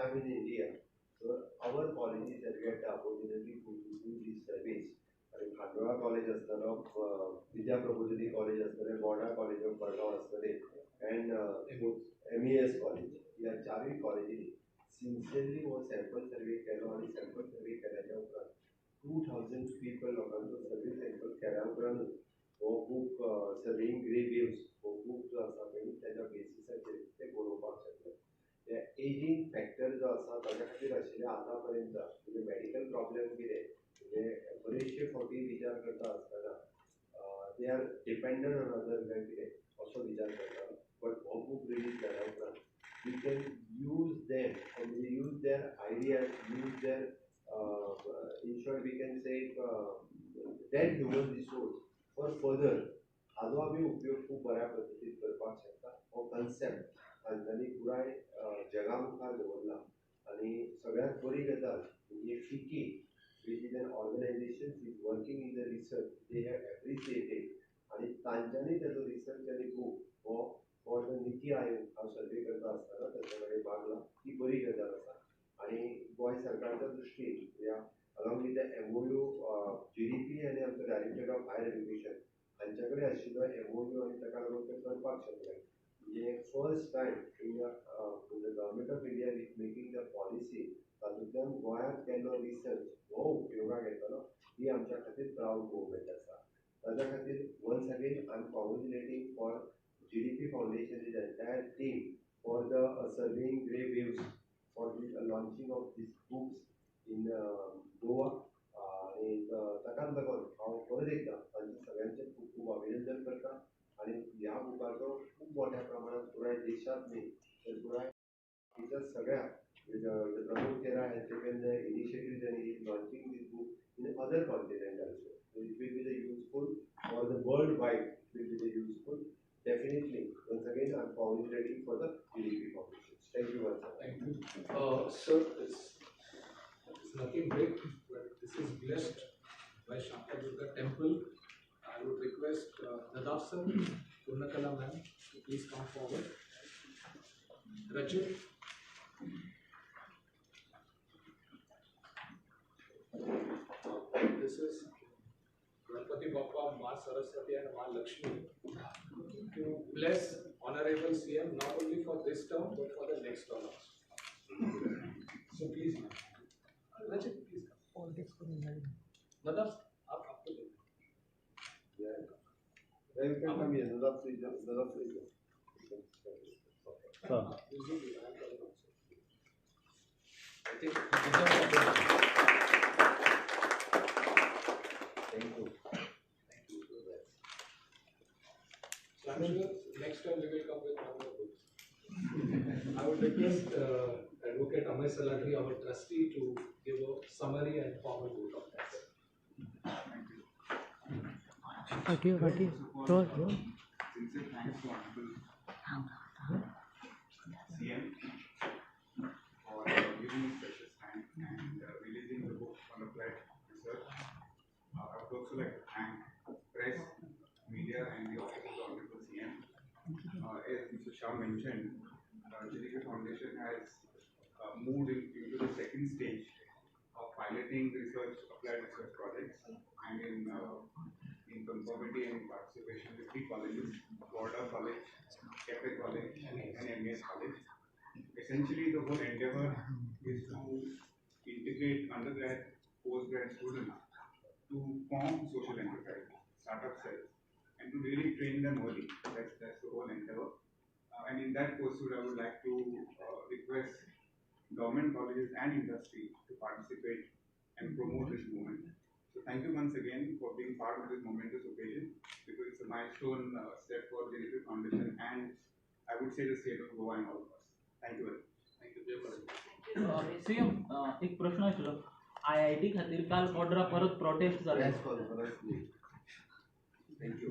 time in India, so our colleges have get the opportunity to do these surveys. आणि Khandola college असताना विद्या Prabodhini college असताना गोडा college of Badgaon असताना and MES college या चारही कॉलेजींनी सिन्सियरली हो सॅम्पल सर्वे केलो आणि सॅम्पल सर्वे केल्याच्या उपरांत 2000 पीपल लोकांचो सर्वे सॅम्पल केल्या उपरांत हो बुक सर्वेइंग ग्रे वेव्स हो बुक जो आसा पळय त्याच्या बेसिसाचेर ते बरोवपाक शकले. एजिंग फॅक्टर जो आसा ताच्या खातीर आशिल्ले आतां पर्यंत म्हणजे मेडिकल प्रॉब्लेम कितें म्हणजे बरेचशे फावटी विचार करता आसतना they are dependent on other काय कितें असो विचार करता. बट हो बुक रिलीज जाल्या उपरांत we can use them and use their ideas use their in short we can say that human resource for further हाजो आमी उपयोग खूब बऱ्या पद्दतीन करपाक शकता. हो कन्सेप्ट तांच्यांनी पुराय जगा मुखार दवरला आनी सगळ्यांत बरी गजाल म्हणजे फिकी which is an organization is working in the research, they have appreciated आणि तांच्यांनी त्याचो रिसर्च आणि बुक हो फॉर द नीती आयोग हा सर्वे करता आसतना त्याच्याकडे मागला ही बरी गजाल आसा. आणि गोंय सरकारच्या दृश्टीन या along with the MOU GDP आणि आमचो डायरेक्टर ऑफ हायर एज्युकेशन हांच्याकडे आशिल्लो MOU आणि ताका लागून ते करपाक शकले. म्हणजे first time in the government of India is making the policy तातूंतल्यान गोंयांत केल्लो रिसर्च हो उपयोगाक येतलो ही आमच्या खातीर प्राऊड मुवमेंट आसा. ताच्या खातीर once again I am congratulating for GDP foundation is entire team for the surveying grey waves for the launching of these books in Goa. आणि ताकाच लागून हांव परत एकदां तांचे सगळ्यांचे खूब खूब अभिनंदन करता. आणि ह्या बुकाचो खूब मोठ्या प्रमाणात पुराय देशांत न्ही तर पुराय सगळ्या the Pramod Khera has taken the initiative and he is launching this book in other continents also. So it will be the useful for the worldwide. It will be the useful. Definitely. Once again, I am congratulating for the GDP foundations. Thank you once again. Thank you. Sir, it's nothing big, but this is blessed by Shanta Durga Temple. I would request Nadav sir, Purnakala ma'am, to please come forward. Rachit. This is Ganpati Bappa, Ma Saraswati and Ma Lakshmi to bless Honorable CM not only for this term but for the next term also. So please, Rachit, please come. Politics for Nadav, आप आपको दे. Yeah. Then you can come here. Nadav, please. Sir. I think Thank you. So I'm sure next time we will come with one more book. I would request Advocate Amay Salatri, our trustee, to give a summary and formal vote of thanks. Sincere thanks to Honorable CM for giving me precious time and releasing the book on applied research. I would also like to thank press, media and the office of the Honorable CM. As Mr. Shah mentioned, GDP Foundation has moved into the second stage of piloting applied research projects, and in conformity and participation with 3 colleges, Goa College, Cafe College and MES College. Essentially, the whole endeavor is to integrate undergrad, postgrad students to form social enterprise, startup cells, and to really train them early. That's the whole endeavor. And in that pursuit, I would like to request government colleges and industry to participate and promote this movement. So thank you once again for being part of this momentous occasion, because it's a milestone step for the GDP Foundation and I would say the state of Goa and all of us. Thank you very much. Thank you. CM, एक प्रश्न आशिल्लो. IIT खातीर काल ऑर्डरा परत protest जाले. Thank you.